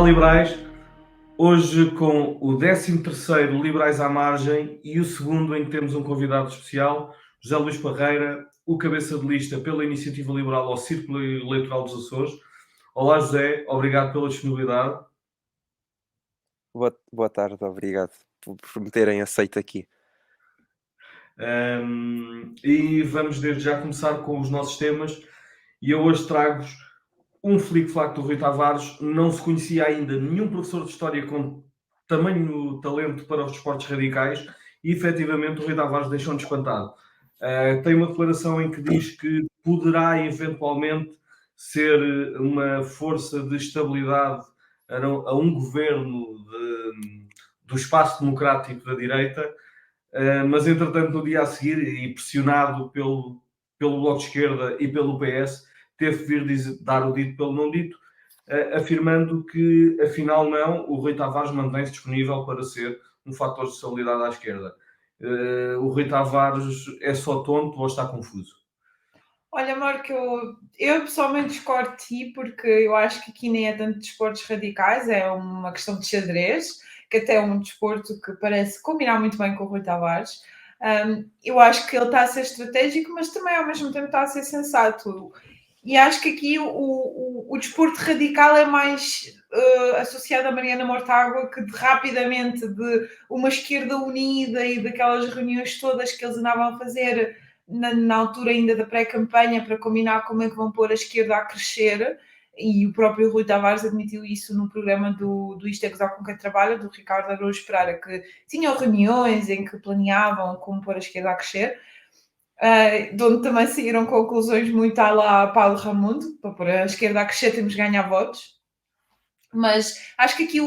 Olá, liberais. Hoje com o 13º Liberais à Margem e o segundo em que temos um convidado especial, José Luís Parreira, o cabeça de lista pela Iniciativa Liberal ao Círculo Eleitoral dos Açores. Olá, José. Obrigado pela disponibilidade. Boa tarde, obrigado por me terem aceito aqui. E vamos desde já começar com os nossos temas. E eu hoje trago-vos um flic-flac do Rui Tavares. Não se conhecia ainda nenhum professor de História com tamanho talento para os desportos radicais e, efetivamente, o Rui Tavares deixou-nos espantado. Tem uma declaração em que diz que poderá, eventualmente, ser uma força de estabilidade a um governo do espaço democrático da direita, mas, entretanto, no dia a seguir, e pressionado pelo Bloco de Esquerda e pelo PS, teve que vir dar o dito pelo não dito, afirmando que, afinal, não, o Rui Tavares mantém-se disponível para ser um fator de estabilidade à esquerda. O Rui Tavares é só tonto ou está confuso? Olha, Marco, eu pessoalmente discordo de ti, porque eu acho que aqui nem é tanto desportos radicais, é uma questão de xadrez, que até é um desporto que parece combinar muito bem com o Rui Tavares. Eu acho que ele está a ser estratégico, mas também ao mesmo tempo está a ser sensato. E acho que aqui o desporto radical é mais associado a Mariana Mortágua, que rapidamente de uma esquerda unida e daquelas reuniões todas que eles andavam a fazer na altura ainda da pré-campanha para combinar como é que vão pôr a esquerda a crescer, e o próprio Rui Tavares admitiu isso no programa do Isto é Gozar com Quem Trabalha, do Ricardo Araújo Pereira, que tinham reuniões em que planeavam como pôr a esquerda a crescer, de onde também saíram conclusões muito à lá Paulo Raimundo: para pôr a esquerda a crescer temos que ganhar votos. Mas acho que aqui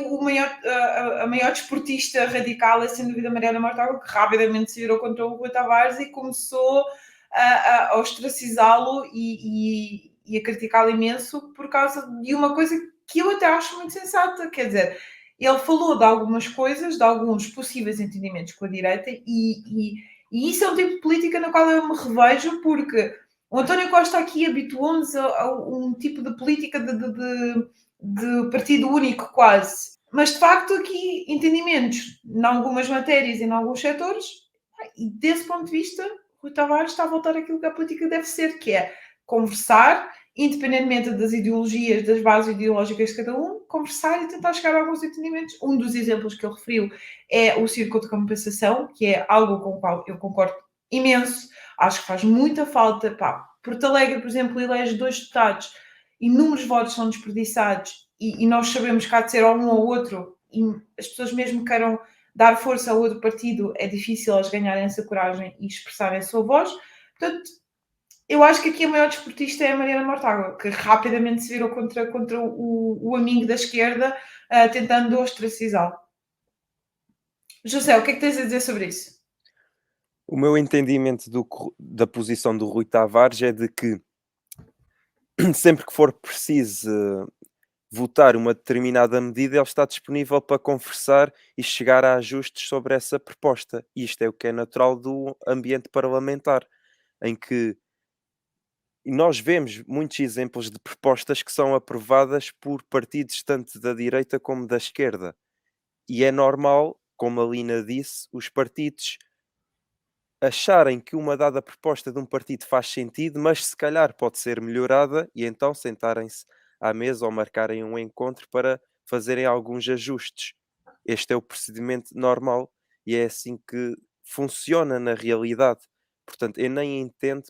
a maior desportista radical é sem dúvida a Mariana Mortágua, que rapidamente se virou contra o Rui Tavares e começou a ostracizá-lo e a criticá-lo imenso por causa de uma coisa que eu até acho muito sensata. Quer dizer, ele falou de algumas coisas, de alguns possíveis entendimentos com a direita, e isso é um tipo de política na qual eu me revejo, porque o António Costa aqui habituou-nos a um tipo de política de partido único quase. Mas, de facto, aqui entendimentos em algumas matérias e em alguns setores, e desse ponto de vista, Rui Tavares está a voltar àquilo que a política deve ser, que é conversar, independentemente das ideologias, das bases ideológicas de cada um, conversar e tentar chegar a alguns entendimentos. Um dos exemplos que ele referiu é o círculo de compensação, que é algo com o qual eu concordo imenso. Acho que faz muita falta. Porto Alegre, por exemplo, elege 2 deputados, inúmeros votos são desperdiçados, e nós sabemos que há de ser ou um ou outro, e as pessoas mesmo queiram dar força a outro partido, é difícil elas ganharem essa coragem e expressarem a sua voz. Portanto, eu acho que aqui a maior desportista é a Mariana Mortágua, que rapidamente se virou contra o amigo da esquerda, tentando ostracizá-lo. José, o que é que tens a dizer sobre isso? O meu entendimento da posição do Rui Tavares é de que sempre que for preciso votar uma determinada medida, ele está disponível para conversar e chegar a ajustes sobre essa proposta. E isto é o que é natural do ambiente parlamentar, em que nós vemos muitos exemplos de propostas que são aprovadas por partidos tanto da direita como da esquerda. E é normal, como a Lina disse, os partidos acharem que uma dada proposta de um partido faz sentido, mas se calhar pode ser melhorada, e então sentarem-se à mesa ou marcarem um encontro para fazerem alguns ajustes. Este é o procedimento normal e é assim que funciona na realidade. Portanto, eu nem entendo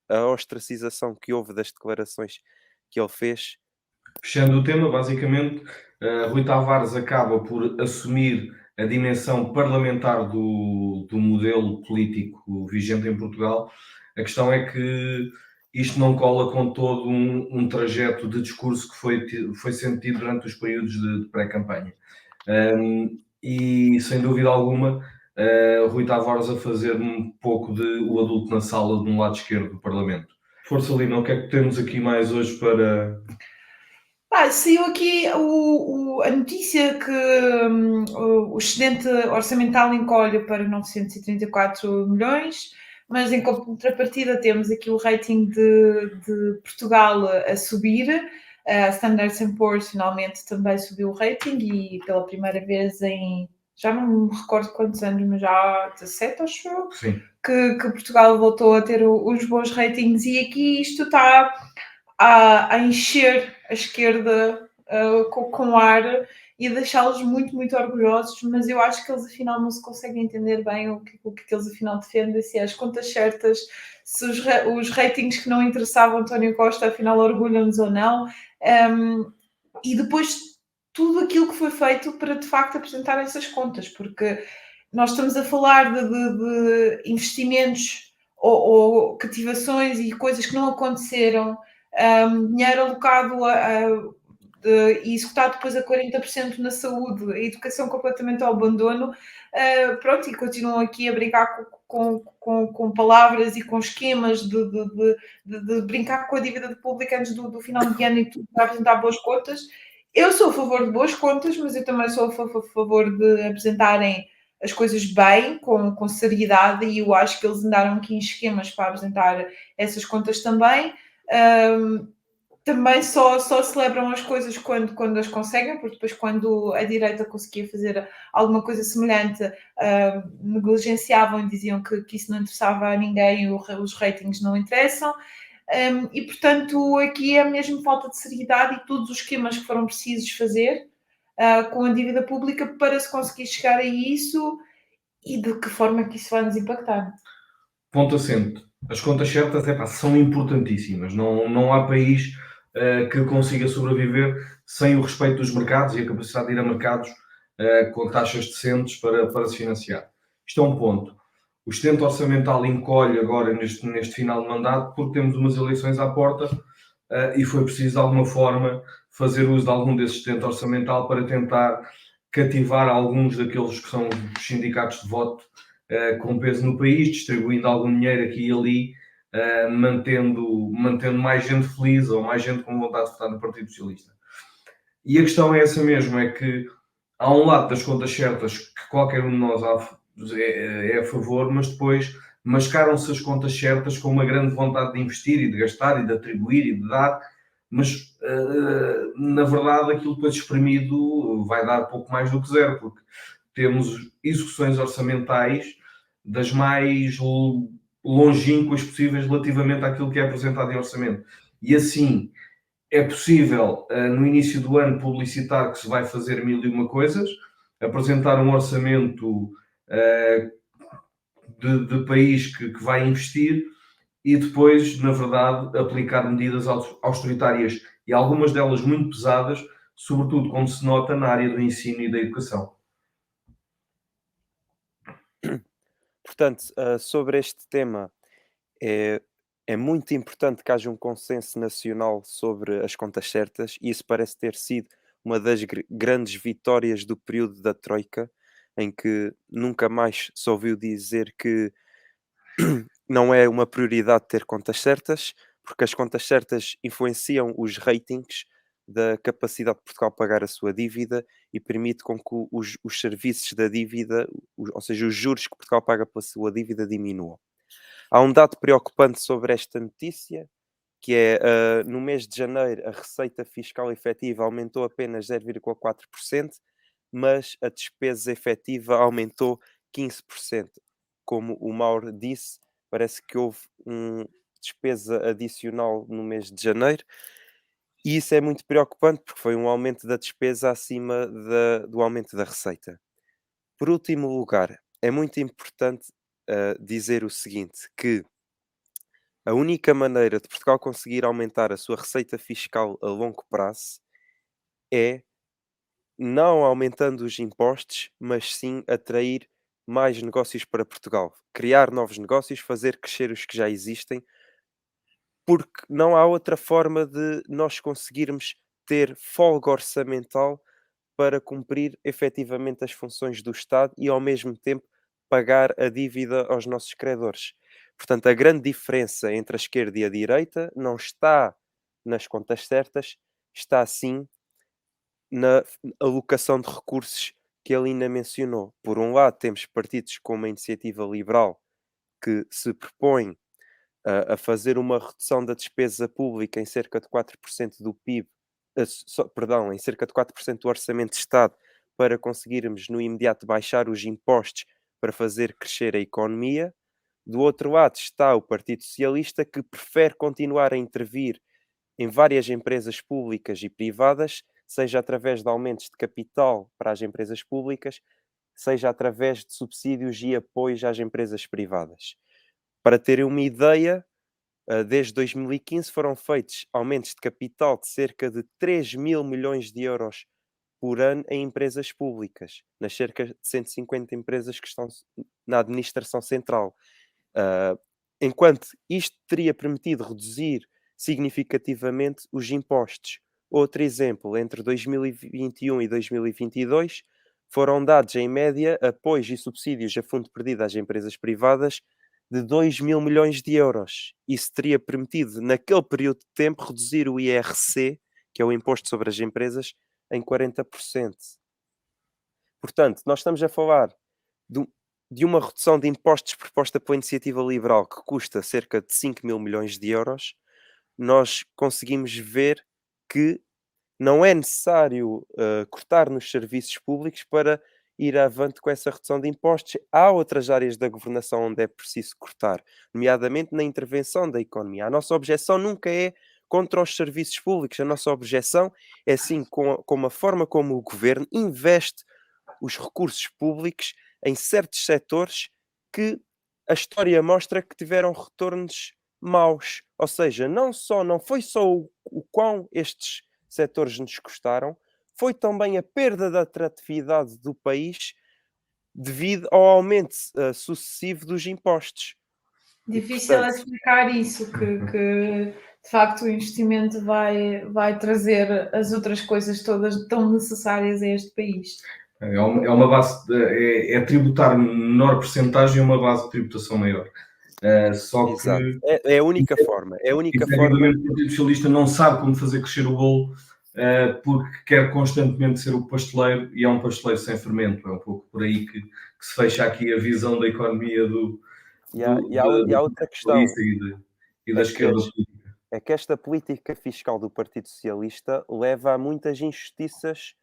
a ostracização que houve das declarações que ele fez. Fechando o tema, basicamente, Rui Tavares acaba por assumir a dimensão parlamentar do modelo político vigente em Portugal. A questão é que isto não cola com todo um trajeto de discurso que foi sentido durante os períodos de pré-campanha. E, sem dúvida alguma, Rui Tavares a fazer um pouco de o adulto na sala de um lado esquerdo do Parlamento. Força, Lina, o que é que temos aqui mais hoje para... Saiu aqui a notícia que o excedente orçamental encolhe para 934 milhões, mas em contrapartida temos aqui o rating de Portugal a subir. A Standard & Poor's finalmente também subiu o rating e pela primeira vez em, já não me recordo quantos anos, mas já há 17, acho eu, Sim. que Portugal voltou a ter os bons ratings e aqui isto está a encher a esquerda com ar e deixá-los muito, muito orgulhosos, mas eu acho que eles afinal não se conseguem entender bem o que eles afinal defendem, se é as contas certas, se os ratings que não interessavam António Costa afinal orgulham-nos ou não, e depois tudo aquilo que foi feito para de facto apresentar essas contas, porque nós estamos a falar de investimentos ou cativações e coisas que não aconteceram, dinheiro alocado e executado depois a 40% na saúde, a educação completamente ao abandono, pronto, e continuam aqui a brincar com palavras e com esquemas de brincar com a dívida pública antes do final de ano e tudo para apresentar boas contas. Eu sou a favor de boas contas, mas eu também sou a favor de apresentarem as coisas bem, com seriedade, e eu acho que eles andaram aqui em esquemas para apresentar essas contas também. Também só celebram as coisas quando as conseguem, porque depois quando a direita conseguia fazer alguma coisa semelhante, negligenciavam e diziam que isso não interessava a ninguém, os ratings não interessam. E portanto aqui é mesmo falta de seriedade e todos os esquemas que foram precisos fazer com a dívida pública para se conseguir chegar a isso e de que forma que isso vai nos impactar. Ponto assente. As contas certas são importantíssimas. Não há país que consiga sobreviver sem o respeito dos mercados e a capacidade de ir a mercados com taxas decentes para se financiar. Isto é um ponto. O excedente orçamental encolhe agora neste final de mandato porque temos umas eleições à porta e foi preciso de alguma forma fazer uso de algum desse excedente orçamental para tentar cativar alguns daqueles que são os sindicatos de voto com peso no país, distribuindo algum dinheiro aqui e ali, mantendo mais gente feliz ou mais gente com vontade de votar no Partido Socialista. E a questão é essa mesmo, é que há um lado das contas certas que qualquer um de nós é a favor, mas depois mascaram-se as contas certas com uma grande vontade de investir e de gastar e de atribuir e de dar, mas na verdade aquilo depois espremido vai dar pouco mais do que zero, porque temos execuções orçamentais das mais longínquas possíveis relativamente àquilo que é apresentado em orçamento. E assim, é possível, no início do ano, publicitar que se vai fazer 1001 coisas, apresentar um orçamento de país que vai investir e depois, na verdade, aplicar medidas austeritárias e algumas delas muito pesadas, sobretudo como se nota na área do ensino e da educação. Portanto, sobre este tema, é muito importante que haja um consenso nacional sobre as contas certas, e isso parece ter sido uma das grandes vitórias do período da Troika, em que nunca mais se ouviu dizer que não é uma prioridade ter contas certas, porque as contas certas influenciam os ratings da capacidade de Portugal pagar a sua dívida e permite com que os serviços da dívida, ou seja, os juros que Portugal paga pela sua dívida, diminuam. Há um dado preocupante sobre esta notícia, que é, no mês de janeiro, a receita fiscal efetiva aumentou apenas 0,4%, mas a despesa efetiva aumentou 15%. Como o Mauro disse, parece que houve uma despesa adicional no mês de janeiro, e isso é muito preocupante porque foi um aumento da despesa acima do aumento da receita. Por último lugar, é muito importante dizer o seguinte, que a única maneira de Portugal conseguir aumentar a sua receita fiscal a longo prazo é não aumentando os impostos, mas sim atrair mais negócios para Portugal. Criar novos negócios, fazer crescer os que já existem, porque não há outra forma de nós conseguirmos ter folga orçamental para cumprir efetivamente as funções do Estado e ao mesmo tempo pagar a dívida aos nossos credores. Portanto, a grande diferença entre a esquerda e a direita não está nas contas certas, está sim na alocação de recursos que ele ainda mencionou. Por um lado, temos partidos como a Iniciativa Liberal que se propõem a fazer uma redução da despesa pública em cerca de 4% do PIB em cerca de 4% do orçamento de Estado para conseguirmos no imediato baixar os impostos para fazer crescer a economia. Do outro lado está o Partido Socialista, que prefere continuar a intervir em várias empresas públicas e privadas, seja através de aumentos de capital para as empresas públicas, seja através de subsídios e apoios às empresas privadas. Para terem uma ideia, desde 2015 foram feitos aumentos de capital de cerca de 3 mil milhões de euros por ano em empresas públicas, nas cerca de 150 empresas que estão na administração central. Enquanto isto teria permitido reduzir significativamente os impostos. Outro exemplo, entre 2021 e 2022 foram dados em média apoios e subsídios a fundo perdido às empresas privadas de 2 mil milhões de euros. Isso teria permitido, naquele período de tempo, reduzir o IRC, que é o Imposto sobre as Empresas, em 40%. Portanto, nós estamos a falar de uma redução de impostos proposta pela Iniciativa Liberal que custa cerca de 5 mil milhões de euros. Nós conseguimos ver que não é necessário cortar nos serviços públicos para ir avante com essa redução de impostos. Há outras áreas da governação onde é preciso cortar, nomeadamente na intervenção da economia. A nossa objeção nunca é contra os serviços públicos. A nossa objeção é sim com a forma como o governo investe os recursos públicos em certos setores que a história mostra que tiveram retornos maus. Ou seja, não foi só o quão estes setores nos custaram, foi também a perda da atratividade do país devido ao aumento sucessivo dos impostos. Difícil é explicar isso, que de facto o investimento vai trazer as outras coisas todas tão necessárias a este país. É uma base, é tributar menor percentagem e uma base de tributação maior. Só Exato. que é a única forma. É a única forma. O Partido Socialista não sabe como fazer crescer o bolo porque quer constantemente ser o pasteleiro e é um pasteleiro sem fermento. É um pouco por aí que se fecha aqui a visão da economia E há outra questão e da esquerda política. É que esta política fiscal do Partido Socialista leva a muitas injustiças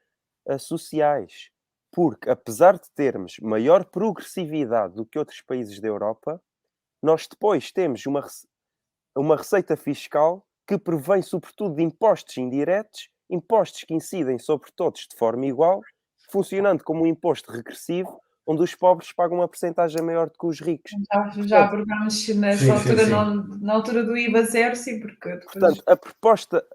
sociais. Porque, apesar de termos maior progressividade do que outros países da Europa, nós depois temos uma receita fiscal que provém sobretudo de impostos indiretos, impostos que incidem sobre todos de forma igual, funcionando como um imposto regressivo, onde os pobres pagam uma percentagem maior do que os ricos. Já abordámos nessa altura, na altura do IVA zero, sim, porque depois... Portanto, a proposta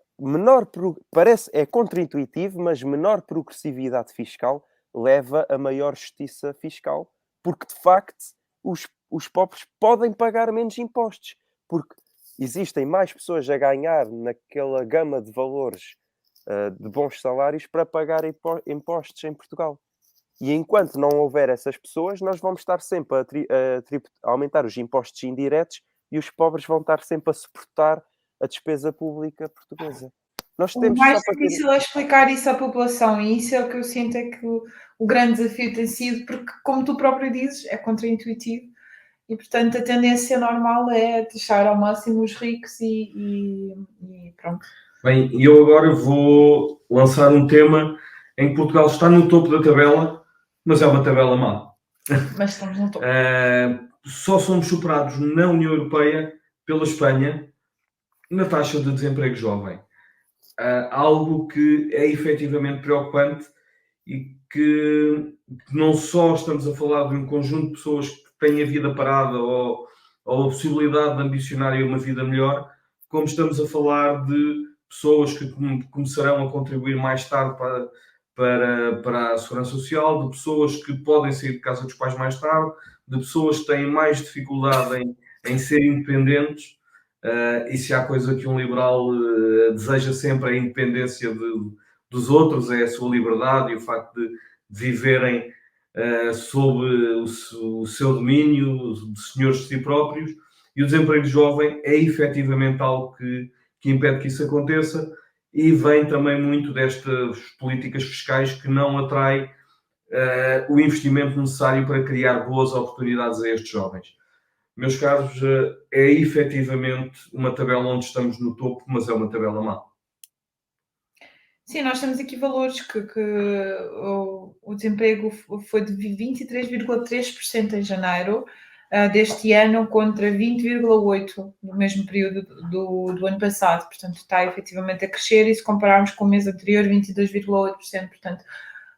é contraintuitivo, mas menor progressividade fiscal leva a maior justiça fiscal, porque de facto os pobres podem pagar menos impostos, porque existem mais pessoas a ganhar naquela gama de valores de bons salários para pagar impostos em Portugal. E enquanto não houver essas pessoas, nós vamos estar sempre a aumentar os impostos indiretos e os pobres vão estar sempre a suportar a despesa pública portuguesa. Nós O temos mais difícil é explicar isso à população, e isso é o que eu sinto é que o grande desafio tem sido, porque, como tu próprio dizes, é contraintuitivo e, portanto, a tendência normal é deixar ao máximo os ricos e pronto. Bem, e eu agora vou lançar um tema em que Portugal está no topo da tabela, mas é uma tabela má. Mas estamos no topo. Só somos superados na União Europeia pela Espanha na taxa de desemprego jovem. Algo que é efetivamente preocupante e que não só estamos a falar de um conjunto de pessoas que têm a vida parada ou a possibilidade de ambicionarem uma vida melhor, como estamos a falar de pessoas que começarão a contribuir mais tarde para a Segurança Social, de pessoas que podem sair de casa dos pais mais tarde, de pessoas que têm mais dificuldade em ser independentes. E se há coisa que um liberal deseja sempre, é a independência dos outros, é a sua liberdade e o facto de viverem sob o seu domínio, de senhores de si próprios. E o desemprego jovem é efetivamente algo que impede que isso aconteça e vem também muito destas políticas fiscais que não atraem o investimento necessário para criar boas oportunidades a estes jovens. Meus caros, é efetivamente uma tabela onde estamos no topo, mas é uma tabela má. Sim, nós temos aqui valores que o desemprego foi de 23,3% em janeiro deste ano contra 20,8% no mesmo período do ano passado. Portanto, está efetivamente a crescer e se compararmos com o mês anterior, 22,8%. Portanto,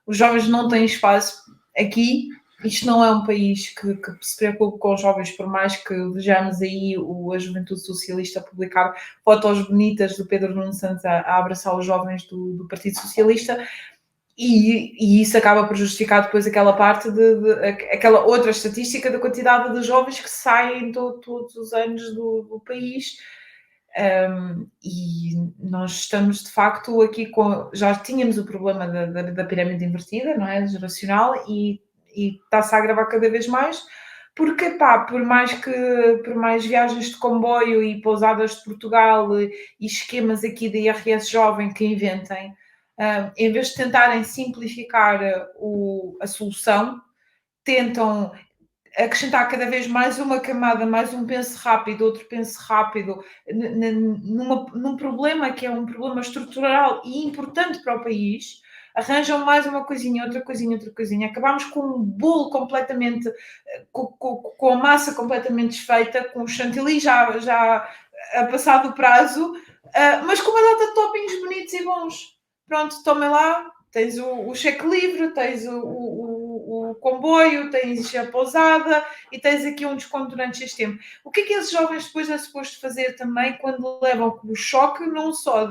os jovens não têm espaço aqui. Isto não é um país que se preocupe com os jovens, por mais que vejamos aí a Juventude Socialista publicar fotos bonitas do Pedro Nuno Santos a abraçar os jovens do Partido Socialista, e isso acaba por justificar depois aquela parte aquela outra estatística da quantidade de jovens que saem todos os anos do país. E nós estamos de facto aqui já tínhamos o problema da pirâmide invertida, não é? Geracional, e está-se a agravar cada vez mais, porque pá, por mais viagens de comboio e pousadas de Portugal e esquemas aqui da IRS jovem que inventem, em vez de tentarem simplificar a solução, tentam acrescentar cada vez mais uma camada, mais um penso rápido, outro penso rápido, num problema que é um problema estrutural e importante para o país, arranjam mais uma coisinha, outra coisinha, outra coisinha. Acabamos com um bolo completamente, com a massa completamente desfeita, com o chantilly já a passar do prazo, mas com uma data de toppings bonitos e bons. Pronto, tomem lá, tens o cheque livre, tens o comboio, tens a pousada e tens aqui um desconto durante este tempo. O que é que esses jovens depois é suposto fazer também quando levam o choque, não só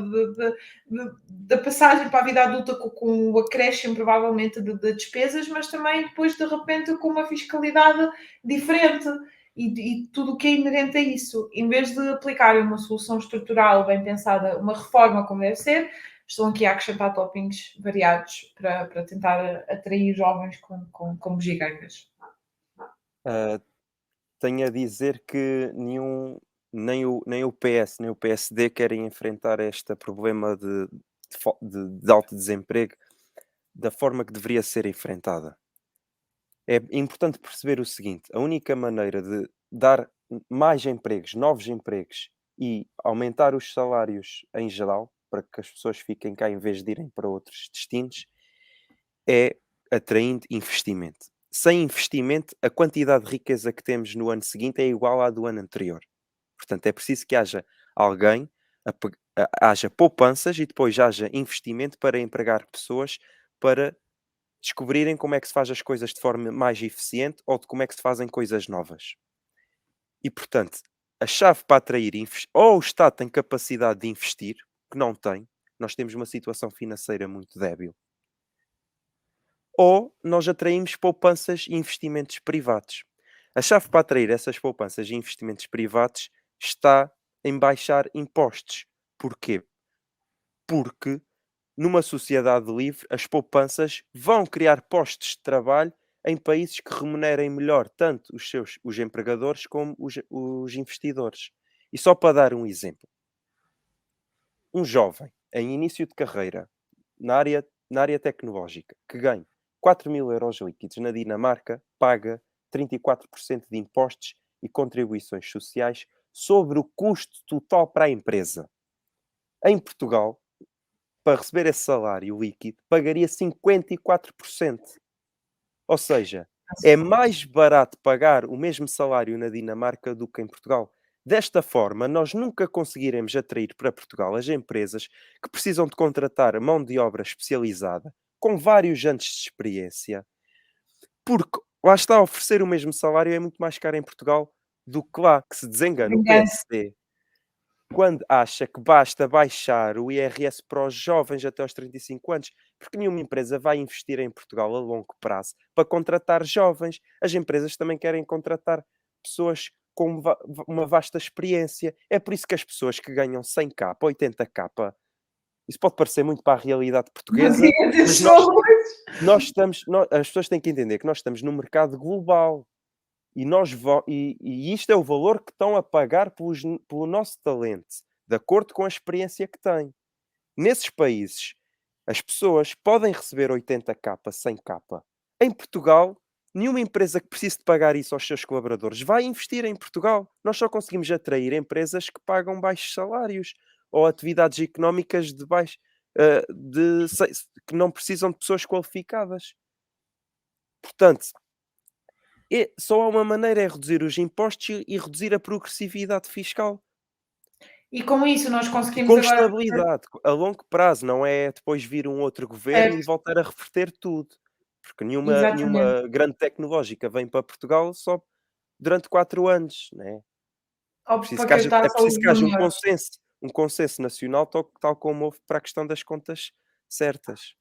da passagem para a vida adulta com o acréscimo provavelmente de despesas, mas também depois de repente com uma fiscalidade diferente e tudo o que é inerente a isso. Em vez de aplicarem uma solução estrutural bem pensada, uma reforma como deve ser, estão aqui a acrescentar toppings variados para tentar atrair jovens com bugigangas. Tenho a dizer que nem o PS nem o PSD querem enfrentar este problema de alto desemprego da forma que deveria ser enfrentada. É importante perceber o seguinte: a única maneira de dar mais empregos, novos empregos e aumentar os salários em geral, para que as pessoas fiquem cá em vez de irem para outros destinos, é atraindo investimento. Sem investimento, a quantidade de riqueza que temos no ano seguinte é igual à do ano anterior. Portanto, é preciso que haja alguém, haja poupanças e depois haja investimento para empregar pessoas para descobrirem como é que se faz as coisas de forma mais eficiente ou de como é que se fazem coisas novas. E, portanto, a chave para atrair ou o Estado tem capacidade de investir, que não tem, nós temos uma situação financeira muito débil, ou nós atraímos poupanças e investimentos privados. A chave para atrair essas poupanças e investimentos privados está em baixar impostos. Porquê? Porque numa sociedade livre, as poupanças vão criar postos de trabalho em países que remunerem melhor tanto os empregadores como os investidores. E só para dar um exemplo, um jovem em início de carreira na área tecnológica que ganha 4.000 euros líquidos na Dinamarca paga 34% de impostos e contribuições sociais sobre o custo total para a empresa. Em Portugal, para receber esse salário líquido, pagaria 54%. Ou seja, é mais barato pagar o mesmo salário na Dinamarca do que em Portugal. Desta forma, nós nunca conseguiremos atrair para Portugal as empresas que precisam de contratar mão de obra especializada, com vários anos de experiência, porque lá está, a oferecer o mesmo salário é muito mais caro em Portugal do que lá, que se desengana o PSD quando acha que basta baixar o IRS para os jovens até aos 35 anos, porque nenhuma empresa vai investir em Portugal a longo prazo para contratar jovens. As empresas também querem contratar pessoas com uma vasta experiência. É por isso que as pessoas que ganham 100k, 80k, isso pode parecer muito para a realidade portuguesa, mas as pessoas têm que entender que nós estamos num mercado global. E isto é o valor que estão a pagar pelo nosso talento, de acordo com a experiência que têm. Nesses países, as pessoas podem receber 80k, 100k. Em Portugal, nenhuma empresa que precise de pagar isso aos seus colaboradores vai investir em Portugal. Nós só conseguimos atrair empresas que pagam baixos salários ou atividades económicas que não precisam de pessoas qualificadas. Portanto, só há uma maneira, é reduzir os impostos e reduzir a progressividade fiscal. E com isso nós E conseguimos com agora. estabilidade, a longo prazo, não é depois vir um outro governo e Certo, voltar a reverter tudo. Porque exatamente. nenhuma grande tecnológica vem para Portugal só durante 4 anos, né? É Ou preciso para que que haja, está é só preciso o que haja júnior. um consenso nacional, tal como houve para a questão das contas certas.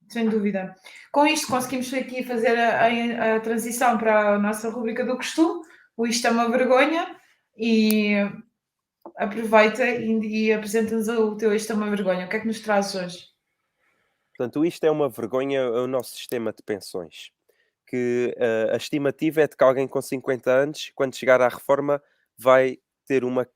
Sem dúvida. Com isto conseguimos aqui fazer a transição para a nossa rubrica do costume. O Isto é uma vergonha e aproveita e apresenta-nos o teu Isto é uma vergonha. O que é que nos trazes hoje? Portanto, isto é uma vergonha ao nosso sistema de pensões. Que a estimativa é de que alguém com 50 anos, quando chegar à reforma, vai ter uma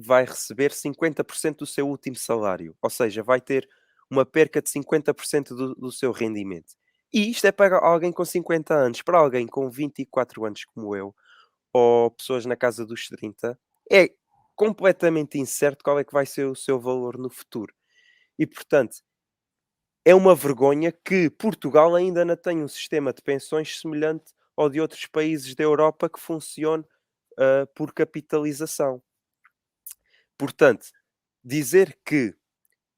vai receber 50% do seu último salário. Ou seja, vai ter uma perca de 50% do seu rendimento. E isto é para alguém com 50 anos. Para alguém com 24 anos como eu, ou pessoas na casa dos 30, é completamente incerto qual é que vai ser o seu valor no futuro. E, portanto, é uma vergonha que Portugal ainda não tem um sistema de pensões semelhante ao de outros países da Europa que funcione, por capitalização. Portanto, dizer que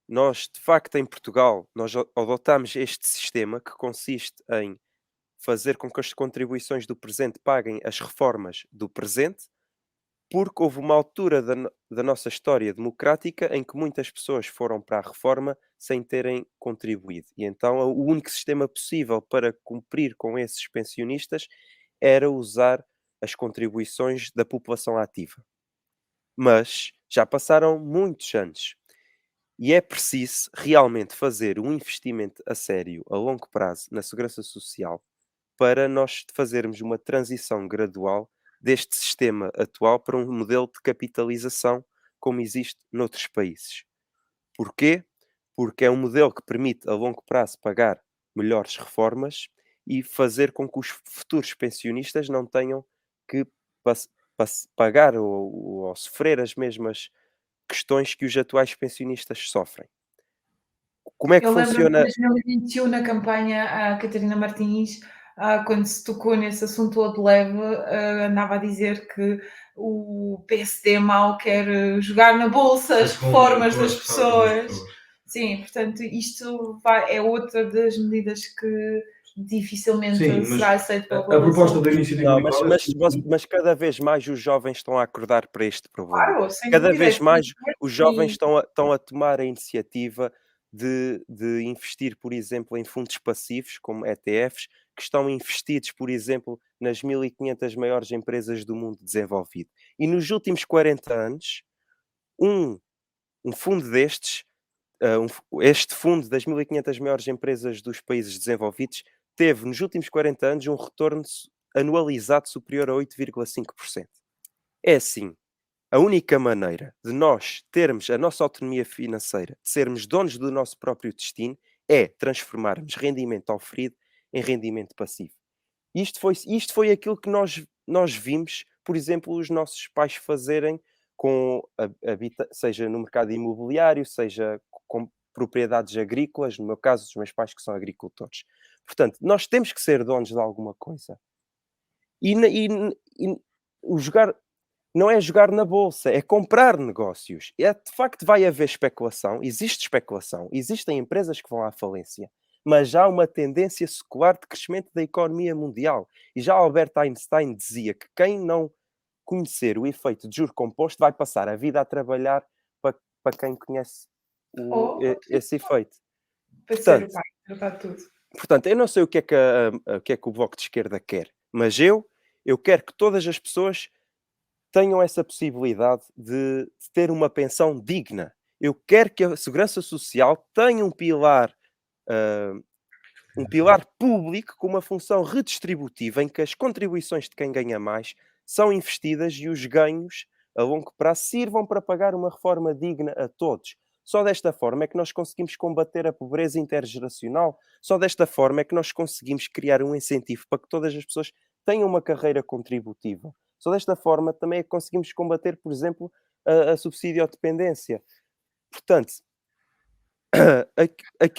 nós, de facto, em Portugal, nós adotamos este sistema que consiste em fazer com que as contribuições do presente paguem as reformas do presente, porque houve uma altura da nossa história democrática em que muitas pessoas foram para a reforma sem terem contribuído. E então o único sistema possível para cumprir com esses pensionistas era usar as contribuições da população ativa. Mas já passaram muitos anos e é preciso realmente fazer um investimento a sério, a longo prazo, na segurança social para nós fazermos uma transição gradual deste sistema atual para um modelo de capitalização como existe noutros países. Porquê? Porque é um modelo que permite a longo prazo pagar melhores reformas e fazer com que os futuros pensionistas não tenham que pagar ou sofrer as mesmas questões que os atuais pensionistas sofrem. Como é que Eu lembro-me de funciona? 2021, na campanha, a Catarina Martins, quando se tocou nesse assunto todo leve, andava a dizer que o PSD mal quer jogar na bolsa as reformas das pessoas. Sim, portanto, isto é outra das medidas que dificilmente Sim, mas será aceito pela a proposta população. da iniciativa Não, mas, liberal é mas, sobretudo. vos- mas cada vez mais os jovens estão a acordar para este problema. Claro, sem Cada dúvida, é vez mais certo os jovens e estão a tomar a iniciativa de investir, por exemplo, em fundos passivos, como ETFs, que estão investidos, por exemplo, nas 1500 maiores empresas do mundo desenvolvido. E nos últimos 40 anos, um, um fundo destes, este fundo das 1500 maiores empresas dos países desenvolvidos, teve nos últimos 40 anos um retorno anualizado superior a 8,5%. É assim, a única maneira de nós termos a nossa autonomia financeira, de sermos donos do nosso próprio destino, é transformarmos rendimento oferido em rendimento passivo. Isto foi aquilo que nós vimos, por exemplo, os nossos pais fazerem com seja no mercado imobiliário, seja com propriedades agrícolas, no meu caso, os meus pais que são agricultores. Portanto, nós temos que ser donos de alguma coisa. E, e o jogar não é jogar na bolsa, é comprar negócios. De facto, vai haver especulação, existe especulação, existem empresas que vão à falência, mas há uma tendência secular de crescimento da economia mundial. E já Albert Einstein dizia que quem não conhecer o efeito de juro composto vai passar a vida a trabalhar para quem conhece ou esse efeito. para ser o Portanto, pai, tratar de tudo. Portanto, eu não sei o que é que, o que é que o Bloco de Esquerda quer, mas eu quero que todas as pessoas tenham essa possibilidade de ter uma pensão digna. Eu quero que a segurança social tenha ah, um pilar público com uma função redistributiva em que as contribuições de quem ganha mais são investidas e os ganhos a longo prazo sirvam para pagar uma reforma digna a todos. Só desta forma é que nós conseguimos combater a pobreza intergeracional. Só desta forma é que nós conseguimos criar um incentivo para que todas as pessoas tenham uma carreira contributiva. Só desta forma também é que conseguimos combater, por exemplo, a subsídio-dependência. Portanto,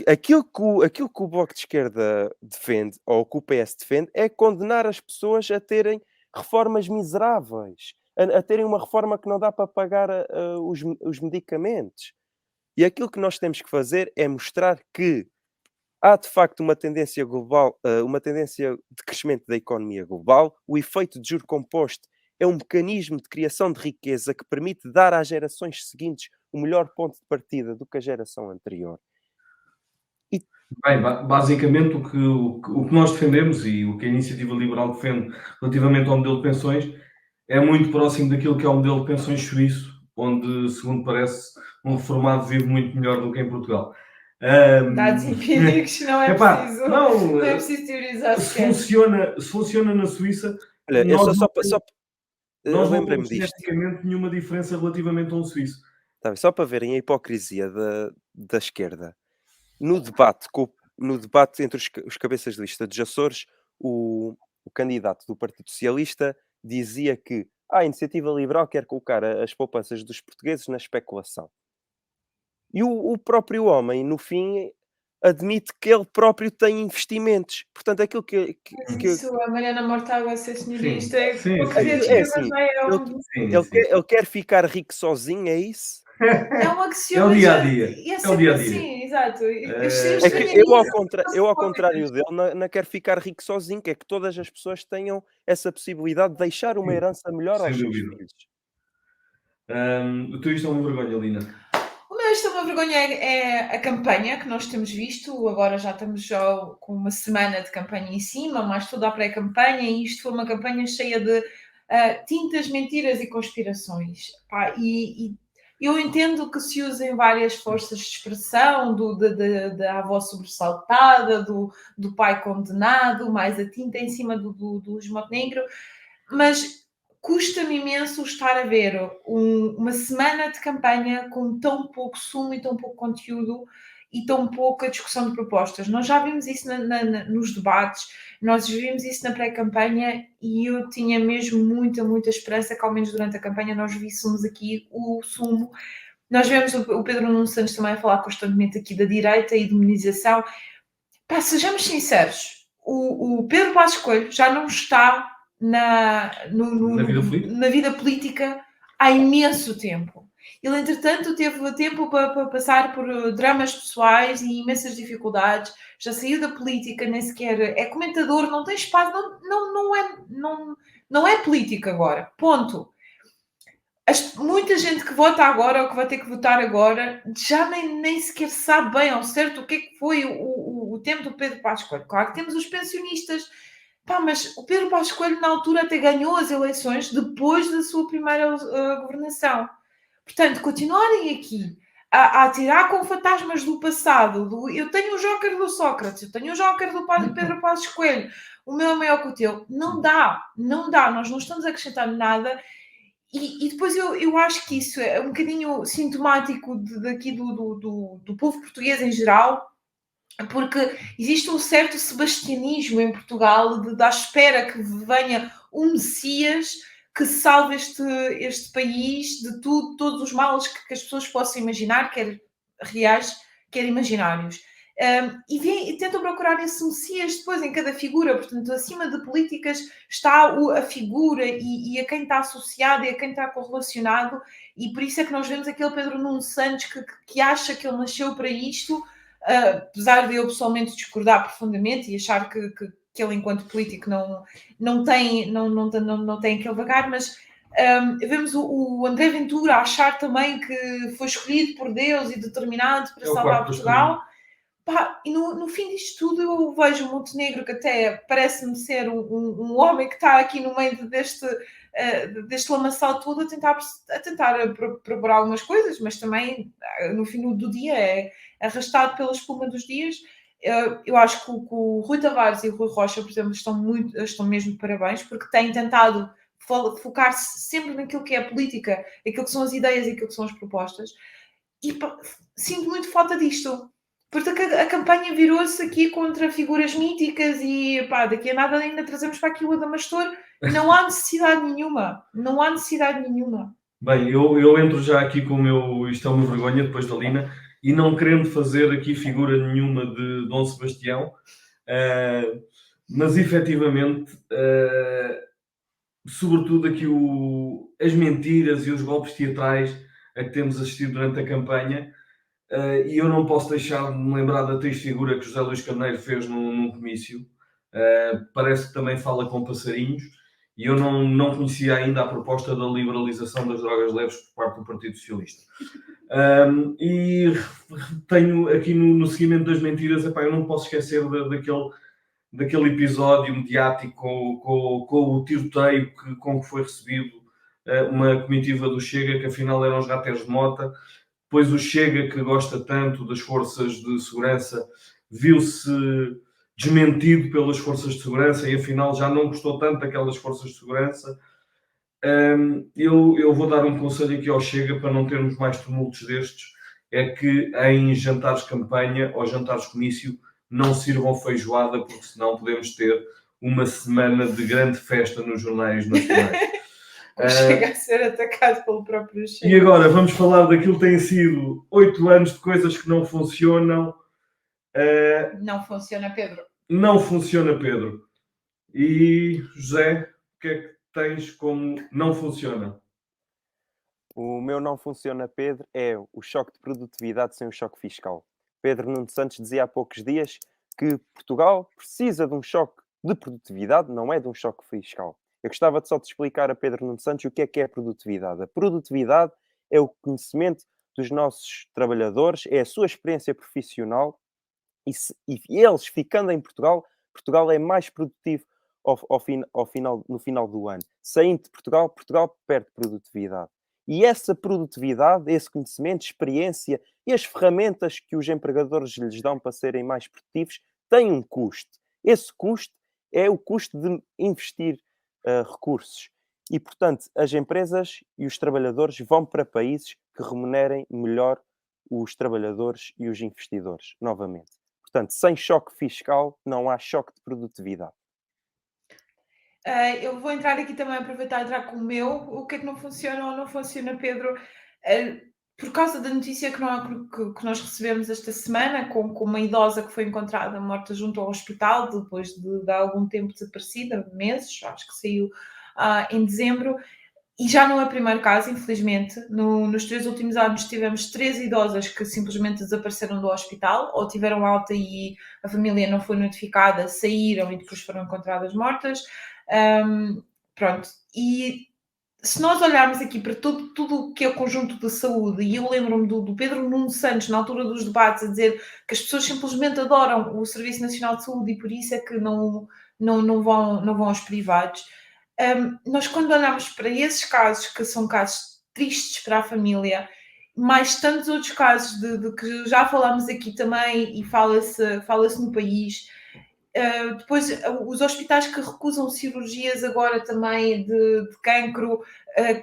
aquilo que o Bloco de Esquerda defende, ou que o PS defende, é condenar as pessoas a terem reformas miseráveis, a terem uma reforma que não dá para pagar os medicamentos. E aquilo que nós temos que fazer é mostrar que há de facto uma tendência global, uma tendência de crescimento da economia global. O efeito de juro composto é um mecanismo de criação de riqueza que permite dar às gerações seguintes o melhor ponto de partida do que a geração anterior. Bem, basicamente o que nós defendemos e o que a Iniciativa Liberal defende relativamente ao modelo de pensões é muito próximo daquilo que é o modelo de pensões suíço, onde, segundo parece, um reformado vive muito melhor do que em Portugal. Dados empíricos, não é preciso. Não é preciso teorizar. Se funciona na Suíça, Olha, nós não lembrei-me temos disto. praticamente nenhuma diferença relativamente a um suíço. Tá, só para verem a hipocrisia da esquerda. No debate entre os cabeças de lista dos Açores, o candidato do Partido Socialista dizia que a Iniciativa Liberal quer colocar as poupanças dos portugueses na especulação. E o próprio homem, no fim, admite que ele próprio tem investimentos. Portanto, aquilo que Isso, a Mariana Mortágua, ser senhorista, Sim. ele quer ficar rico sozinho, é isso? É um axioma. É o dia-a-dia. É o dia-a-dia. Sim, exato. É que eu, ao contrário dele, não quero ficar rico sozinho, que é que todas as pessoas tenham essa possibilidade de deixar uma herança melhor aos seus filhos. O teu isto é uma vergonha, Lina. O meu isto é uma vergonha é a campanha que nós temos visto. Agora já estamos com uma semana de campanha em cima, mais toda a pré-campanha, e isto foi uma campanha cheia de tintas, mentiras e conspirações. E eu entendo que se usem várias forças de expressão, da avó sobressaltada, do pai condenado, mais a tinta em cima do Luís Montenegro, mas custa-me imenso estar a ver uma semana de campanha com tão pouco sumo e tão pouco conteúdo e tão pouca discussão de propostas. Nós já vimos isso nos debates, nós vimos isso na pré-campanha e eu tinha mesmo muita esperança que ao menos durante a campanha nós víssemos aqui o sumo. Nós vemos o Pedro Nuno Santos também a falar constantemente aqui da direita e demonização. Sejamos sinceros, o Pedro Passos Coelho já não está na vida política há imenso tempo. Ele, entretanto, teve tempo para passar por dramas pessoais e imensas dificuldades, já saiu da política, nem sequer é comentador, não tem espaço, não é política agora, ponto. Muita gente que vota agora ou que vai ter que votar agora já nem sequer sabe bem ao certo o que é que foi o tempo do Pedro Passos Coelho. Claro que temos os pensionistas, mas o Pedro Passos Coelho na altura até ganhou as eleições depois da sua primeira governação. Portanto, continuarem aqui a atirar com fantasmas do passado, eu tenho o Joker do Sócrates, eu tenho o Joker do Pedro Passos Coelho, o meu é maior que o teu. Não dá, nós não estamos a acrescentar nada. E depois eu acho que isso é um bocadinho sintomático daqui do povo português em geral, porque existe um certo sebastianismo em Portugal à espera que venha um Messias que salve este país de todos os males que as pessoas possam imaginar, quer reais, quer imaginários. E tentam procurar esse Messias depois em cada figura. Portanto, acima de políticas está a figura e a quem está associado e a quem está correlacionado, e por isso é que nós vemos aquele Pedro Nuno Santos que acha que ele nasceu para isto, apesar de eu pessoalmente discordar profundamente e achar que ele enquanto político não tem aquele vagar, mas vemos o André Ventura achar também que foi escolhido por Deus e determinado para salvar Portugal. E no fim disto tudo eu vejo o Montenegro, que até parece-me ser um homem que está aqui no meio deste lamaçal todo a tentar propor algumas coisas, mas também no fim do dia é arrastado pela espuma dos dias. Eu acho que o Rui Tavares e o Rui Rocha, por exemplo, estão mesmo de parabéns, porque têm tentado focar-se sempre naquilo que é a política, aquilo que são as ideias e aquilo que são as propostas, e sinto muito falta disto. Porque a campanha virou-se aqui contra figuras míticas e daqui a nada ainda trazemos para aqui o Adamastor. Não há necessidade nenhuma. Não há necessidade nenhuma. Bem, eu entro já aqui com o meu... Isto é uma vergonha depois da Lina. e não querendo fazer aqui figura nenhuma de Dom Sebastião, mas efetivamente, sobretudo aqui as mentiras e os golpes teatrais a que temos assistido durante a campanha, e eu não posso deixar de me lembrar da triste figura que José Luís Carneiro fez num comício. Parece que também fala com passarinhos, e eu não conhecia ainda a proposta da liberalização das drogas leves por parte do Partido Socialista. E tenho aqui no seguimento das mentiras, eu não posso esquecer daquele episódio mediático com o tiroteio com que foi recebido uma comitiva do Chega, que afinal eram os rateros de mota. Depois o Chega, que gosta tanto das forças de segurança, viu-se desmentido pelas forças de segurança e afinal já não gostou tanto daquelas forças de segurança. Eu vou dar um conselho aqui ao Chega para não termos mais tumultos destes, é que em jantares de campanha ou jantares de comício não sirvam feijoada, porque senão podemos ter uma semana de grande festa nos jornais nacionais. Chega a ser atacado pelo próprio Chega. E agora vamos falar daquilo que tem sido 8 anos de coisas que não funcionam. Não funciona, Pedro. Não funciona, Pedro. E José, o que é que tens como não funciona? O meu não funciona, Pedro, é o choque de produtividade sem o choque fiscal. Pedro Nuno Santos dizia há poucos dias que Portugal precisa de um choque de produtividade, não é de um choque fiscal. Eu gostava de só de explicar a Pedro Nuno Santos o que é a produtividade. A produtividade é o conhecimento dos nossos trabalhadores, é a sua experiência profissional e eles, ficando em Portugal, Portugal é mais produtivo no final do ano. Saindo de Portugal, Portugal perde produtividade. E essa produtividade, esse conhecimento, experiência e as ferramentas que os empregadores lhes dão para serem mais produtivos têm um custo. Esse custo é o custo de investir recursos. E, portanto, as empresas e os trabalhadores vão para países que remunerem melhor os trabalhadores e os investidores, novamente. Portanto, sem choque fiscal, não há choque de produtividade. Eu vou entrar aqui também, aproveitar e entrar com o meu. O que é que não funciona ou não funciona, Pedro? Por causa da notícia que nós recebemos esta semana, com uma idosa que foi encontrada morta junto ao hospital, depois de algum tempo desaparecida, meses, acho que saiu em dezembro, e já não é o primeiro caso, infelizmente. Nos 3 últimos anos tivemos 3 idosas que simplesmente desapareceram do hospital, ou tiveram alta e a família não foi notificada, saíram e depois foram encontradas mortas. Pronto, e se nós olharmos aqui para tudo o que é o conjunto de saúde, e eu lembro-me do Pedro Nuno Santos, na altura dos debates, a dizer que as pessoas simplesmente adoram o Serviço Nacional de Saúde e por isso é que não vão aos privados. Nós, quando olhamos para esses casos, que são casos tristes para a família, mais tantos outros casos de que já falámos aqui também e fala-se no país. Depois, os hospitais que recusam cirurgias agora também de cancro,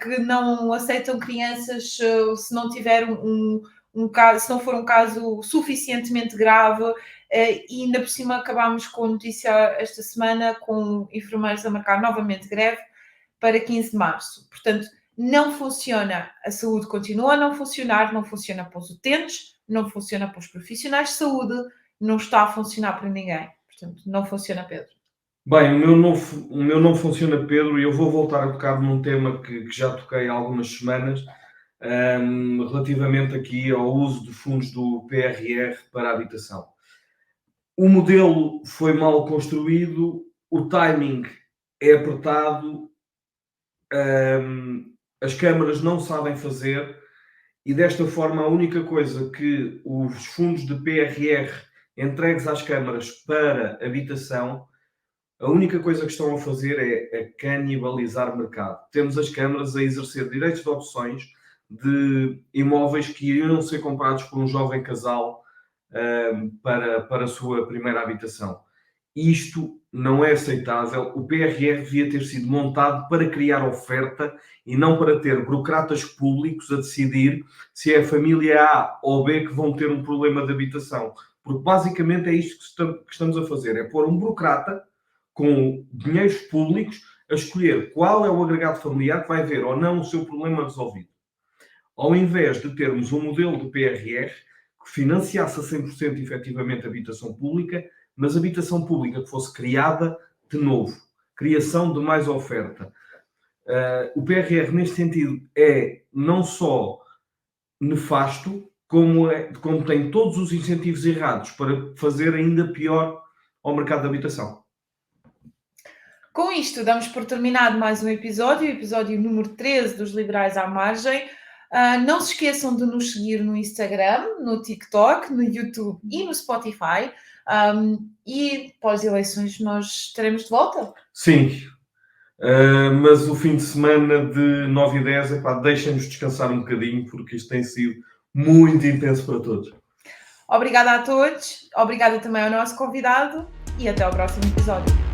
que não aceitam crianças se não tiver um caso, se não for um caso suficientemente grave, e ainda por cima acabámos com a notícia esta semana com enfermeiros a marcar novamente greve para 15 de março. Portanto, não funciona, a saúde continua a não funcionar, não funciona para os utentes, não funciona para os profissionais de saúde, não está a funcionar para ninguém. Portanto, não funciona, Pedro. Bem, o meu não funciona, Pedro, e eu vou voltar a tocar num tema que já toquei há algumas semanas, relativamente aqui ao uso de fundos do PRR para a habitação. O modelo foi mal construído, o timing é apertado, as câmaras não sabem fazer, e desta forma a única coisa que os fundos de PRR entregues às câmaras para habitação, a única coisa que estão a fazer é canibalizar mercado. Temos as câmaras a exercer direitos de opções de imóveis que iriam ser comprados por um jovem casal para a sua primeira habitação. Isto não é aceitável. O PRR devia ter sido montado para criar oferta e não para ter burocratas públicos a decidir se é a família A ou B que vão ter um problema de habitação. Porque basicamente é isto que estamos a fazer. É pôr um burocrata com dinheiros públicos a escolher qual é o agregado familiar que vai ver ou não o seu problema resolvido. Ao invés de termos um modelo de PRR que que financiasse a 100% efetivamente a habitação pública, mas a habitação pública que fosse criada de novo, criação de mais oferta. O PRR, neste sentido, é não só nefasto, como tem todos os incentivos errados para fazer ainda pior ao mercado de habitação. Com isto, damos por terminado mais um episódio, o episódio número 13 dos Liberais à Margem. Não se esqueçam de nos seguir no Instagram, no TikTok, no YouTube e no Spotify. E pós-eleições nós estaremos de volta. Sim, mas o fim de semana de 9 e 10, deixem-nos descansar um bocadinho, porque isto tem sido muito intenso para todos. Obrigada a todos, obrigada também ao nosso convidado e até ao próximo episódio.